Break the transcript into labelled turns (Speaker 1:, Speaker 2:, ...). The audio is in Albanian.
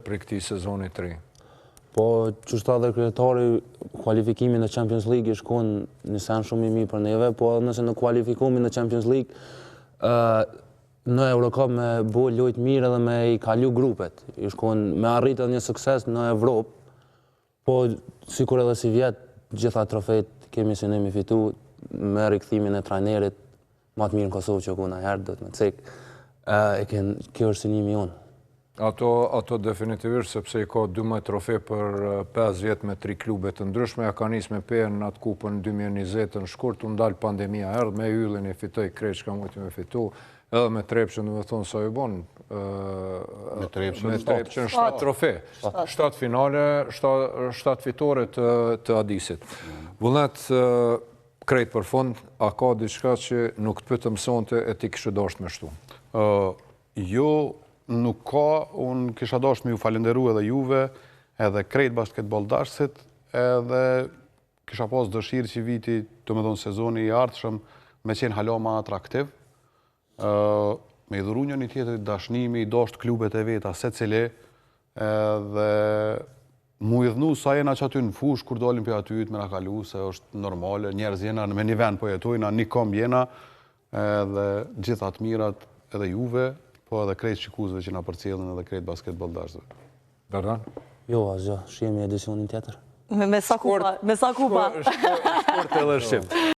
Speaker 1: për këtij sezoni të ri?
Speaker 2: Po, që shta dhe kryetari, kualifikimin në Champions League i shkon një sen shumë i mirë për neve, po nëse në kualifikumin në Champions League, në Eurocup me bo lojt mirë edhe me i kalu grupet. I shkon me arritën një sukses në Evropë, po sikur edhe si vjetë, gjitha trofejt kemi si nemi fitu, me rikthimin e trajnerit, ma të mirë në Kosovë që kuna herë, do të me cek, kjo është sinimi jonë.
Speaker 1: Ato definitivisht, sepse i ka 12 trofe për 5 vjetë me 3 klube të ndryshme, ja ka njësë me pejën në atë kupën 2020 në shkurt, unë dalë pandemia erdhë, me yllin i fitoj krejt që ka mujtë me fitu, edhe me Trepçën, dhe me thonë sa ju bon,
Speaker 3: me Trepçën
Speaker 1: 7 trofe, 7 finale, 7 fitore të Adisit. Vullnet, krejt për fund, a ka diçka që nuk të pëtë mësonte e ti kështë dasht me shtu?
Speaker 3: Jo, nuk ka, unë kisha dasht me ju falenderu edhe juve, edhe krejt basketball dashësit, edhe kisha pas dëshirë që viti, të me thonë sezoni i ardhshëm, me qenë hala ma atraktiv, me i dhuru një tjetërit dashnimi, i dasht klubet e veta, se cili, edhe mu i dhnu sa jena që aty në fush, kur dalim për atyjt me na kalu, se është normale, njerëz jena me një vend po jetojna, një kom jena, edhe gjithat mirat edhe juve, po edhe krejt shikuzve që na përcjellin edhe krejt basketball dashëve.
Speaker 1: Berdan?
Speaker 2: Jo, asgjë, shihemi edicionin tjetër.
Speaker 4: Me sa kupa.
Speaker 1: Shkurt edhe shqip.